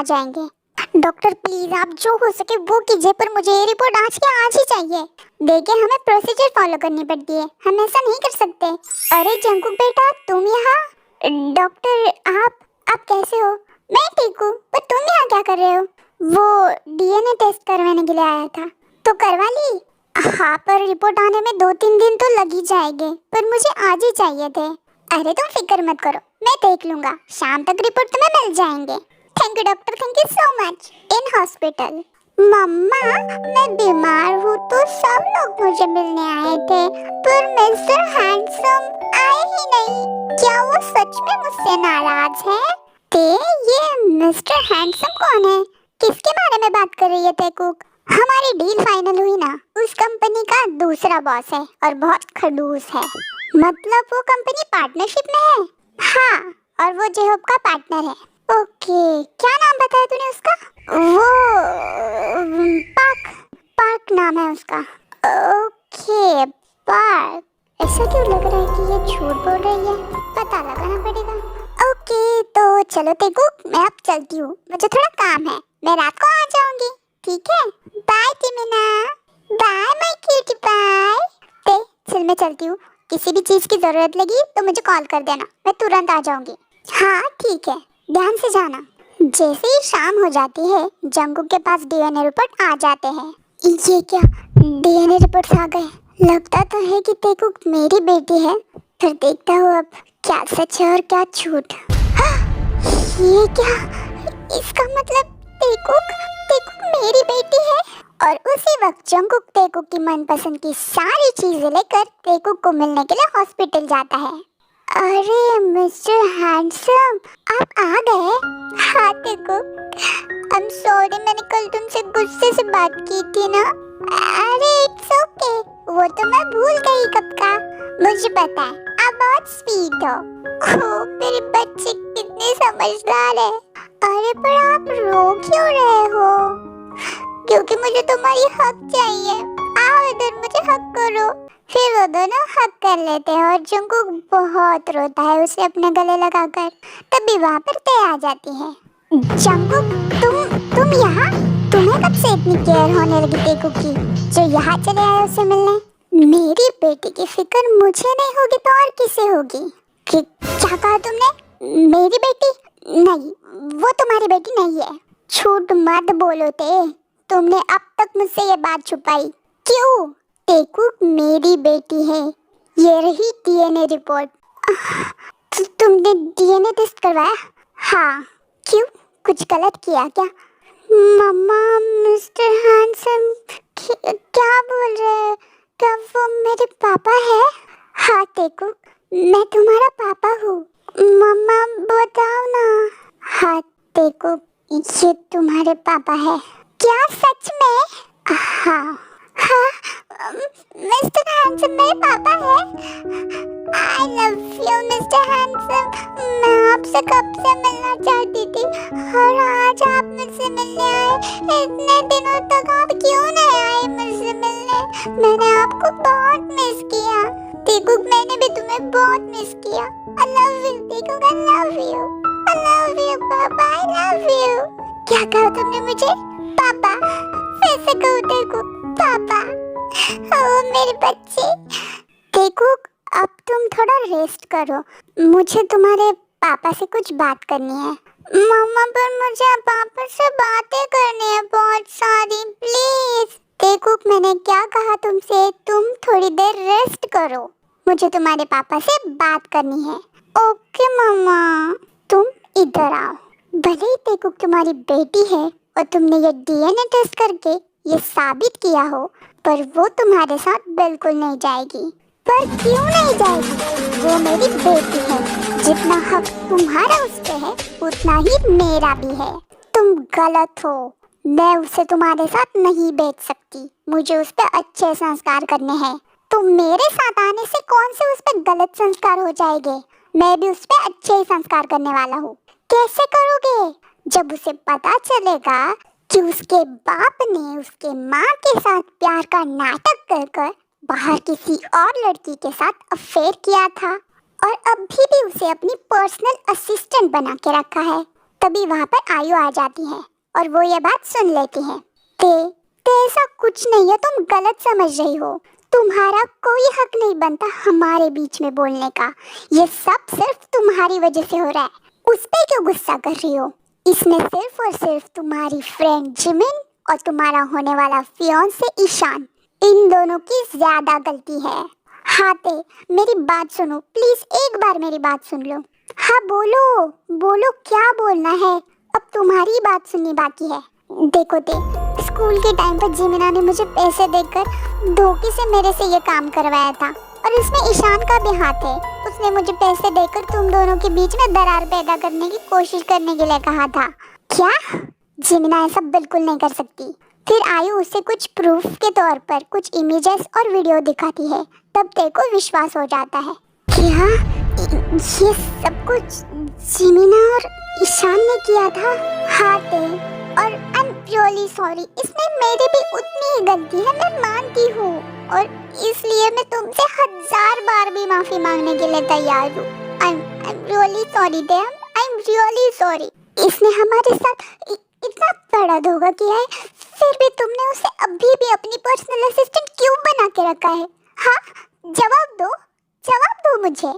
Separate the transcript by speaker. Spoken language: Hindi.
Speaker 1: जाएंगे। डॉक्टर प्लीज आप जो हो सके वो कीजिए, पर मुझे ये रिपोर्ट आज के आज ही चाहिए। देखिए हमें प्रोसीजर फॉलो करनी पड़ती है, हम ऐसा नहीं कर सकते। अरे जंकुक बेटा तुम यहाँ? डॉक्टर आप कैसे हो? मैं ठीक हूँ, पर तुम यहाँ क्या कर रहे हो? वो डीएनए टेस्ट करवाने के लिए आया था। तो करवा ली? हाँ, पर रिपोर्ट आने में 2-3 दिन तो लग ही जाएंगे, पर मुझे आज ही चाहिए थे। अरे तुम फिक्र मत करो, मैं देख लूंगा, शाम तक रिपोर्ट तुम्हें मिल जाएंगे। Thank you doctor, thank you so much. In hospital. मम्मा मैं बीमार हूँ तो सब लोग मुझे मिलने आए थे, पर मिस्टर हैंडसम आए ही नहीं। क्या वो सच में मुझसे नाराज है? ये मिस्टर हैंडसम कौन है? किसके बारे में बात कर रही है तेकुक? हमारी डील फाइनल हुई ना, उस कंपनी का दूसरा बॉस है और बहुत खड़ूस है। मतलब वो कंपनी पार्टनरशिप में है? हाँ, और वो जेहोब का पार्टनर है। ओके, क्या नाम बताया तूने उसका? वो पार्क नाम है उसका। Okay park. ऐसा क्यों लग रहा है कि ये झूठ बोल रही है? पता लगाना पड़ेगा। ओके तो चलो तेकुक, मैं अब चलती हूँ, मुझे थोड़ा काम है, मैं रात को आ जाऊंगी। ठीक है, bye Timina. Bye my cutie pie. चल मैं चलती हूँ, किसी भी चीज की जरूरत लगी तो मुझे कॉल कर देना, मैं तुरंत आ जाऊंगी। हाँ ठीक है, ध्यान से जाना। जैसे ही शाम हो जाती है जंकुक के पास डीएनए रिपोर्ट आ जाते हैं। ये क्या, डीएनए रिपोर्ट आ गए? लगता तो है कि तेकुक मेरी बेटी है, फिर देखता हूँ अब क्या सच है और क्या झूठ। ये क्या, इसका मतलब तेकुक मेरी बेटी है? और उसी वक्त जंकुक तेकुक की मनपसंद की सारी चीजें लेकर तेकुक को मिलने के लिए हॉस्पिटल जाता है। अरे मिस्टर हैंडसम, आप आ गए? हाँ तेकुक, आई एम सॉरी, मैंने कल तुमसे गुस्से से बात की थी ना। अरे इट्स ओके, वो तो मैं भूल गई कब का। मुझे पता है आप बहुत स्वीट हो। मेरे बच्चे कितने समझदार है। अरे पर आप रो क्यों रहे हो? क्योंकि मुझे तुम्हारी हक चाहिए। आओ इधर, मुझे हक करो। फिर वो दोनों हक कर लेते हैं और जंकुक बहुत रोता है उसे अपने गले लगाकर। तभी वहाँ पर ते आ जाती है। जंकुक तुम यहाँ? तुम्हें कब से इतनी केयर होने लगी तेकुक की, जो यहाँ चले आए उसे मिलने? मेरी बेटी की फिक्र मुझे नहीं होगी तो और किसे होगी? क्या कहा तुमने? मेरी बेटी? नहीं, वो तुम्हारी बेटी नहीं है। झूठ मत बोलो ते, तुमने अब तक मुझसे ये बात छुपाई क्यों? तेकुक मेरी बेटी है। ये रही डीएनए रिपोर्ट। तुमने डीएनए टेस्ट करवाया? हाँ। क्यों, कुछ गलत किया क्या? मम्मा मिस्टर हैंडसम क्या बोल रहे हैं? क्या वो मेरे पापा है? हाँ तेकुक, मैं तुम्हारा पापा हूँ। मम्मा बताओ ना। हाँ तेकुक, ये तुम्हारे पापा है। क्या सच में? हाँ मिस्टर हैंडसम मेरे पापा है। आई लव यू मिस्टर हैंडसम, मैं आपसे कब से मिलना चाहती थी और आज आप मुझसे मिलने आए। इतने दिनों तक आप क्यों नहीं आए मुझसे मिलने? मैंने आपको बहुत मिस किया। तेकुक मैंने भी तुम्हें बहुत मिस किया। आई लव यू तेकुक, I love you, I love you papa, I love you. क्या कहा तुमने मुझे? पापा? फिर से कहो तेकुक, पापा। ओ मेरे बच्चे। तेकुक अब तुम थोड़ा रेस्ट करो, मुझे तुम्हारे पापा से कुछ बात करनी है। मम्मा पर मुझे पापा से बातें करनी है बहुत सारी, प्लीज। तेकुक मैंने क्या कहा तुमसे, तुम थोड़ी देर रेस्ट करो, मुझे तुम्हारे पापा से बात करनी है। ओके मम्मा, तुम इधर आओ। भले ही तेकुक तुम्हारी बेटी है और तुमने ये डीएनए टेस्ट करके ये साबित किया हो, पर वो तुम्हारे साथ बिल्कुल नहीं जाएगी। पर क्यों नहीं जाएगी? वो मेरी बेटी है, जितना हक तुम्हारा उस पे है उतना ही मेरा भी है। तुम गलत हो, मैं उसे तुम्हारे साथ नहीं बेच सकती, मुझे उस पे अच्छे संस्कार करने हैं। तो मेरे साथ आने से कौन से उस पे गलत संस्कार हो जाएंगे? मैं भी उस पे अच्छे ही संस्कार करने वाला हूँ। कैसे करोगे? जब उसे पता चलेगा कि उसके बाप ने उसके माँ के साथ प्यार का नाटक कर कर बाहर किसी और लड़की के साथ अफेयर किया था और अभी भी उसे अपनी पर्सनल असिस्टेंट बना के रखा है, तभी वहाँ पर आयु आ जाती है और वो ये बात सुन लेती है। ते ऐसा कुछ नहीं है, तुम गलत समझ रही हो। तुम्हारा कोई हक नहीं बनता हमारे बीच में बोलने का। ये सब सिर्फ तुम्हारी वजह से हो रहा है। उस पे क्यों गुस्सा कर रही हो? इसमें सिर्फ और सिर्फ तुम्हारी फ्रेंड जिमिन और तुम्हारा होने वाला फियांसे ईशान, इन दोनों की ज्यादा गलती है। हाँ ते, मेरी बात सुनो प्लीज, एक बार मेरी बात सुन लो। हाँ बोलो बोलो, क्या बोलना है? अब तुम्हारी बात सुननी बाकी है। देखो ते, स्कूल के टाइम पर जिमिना ने मुझे पैसे देकर धोखे से मेरे से ये काम करवाया था और इसमें ईशान का भी हाथ है। उसने मुझे पैसे देकर तुम दोनों के बीच में दरार पैदा करने की कोशिश करने के लिए कहा था। क्या? जिमिना ऐसा बिल्कुल नहीं कर सकती। फिर आयु उसे कुछ प्रूफ के तौर पर कुछ इमेजेस और वीडियो दिखाती है, तब तेरे को विश्वास हो जाता है। क्या ये सब कुछ जिमिना और ईशान ने किया था? हाँ ते, और आई एम रियली सॉरी, इसमें मेरी भी उतनी ही गलती है, मैं मानती हूँ, और इसलिए मैं तुमसे 1000 बार भी माफी मांगने के लिए तैयार हूँ। I am really sorry Dev, I am really sorry. इसने हमारे साथ इतना बड़ा धोखा किया है, फिर भी तुमने उसे अभी भी अपनी पर्सनल असिस्टेंट क्यों बना के रखा है? हाँ, जवाब दो मुझे।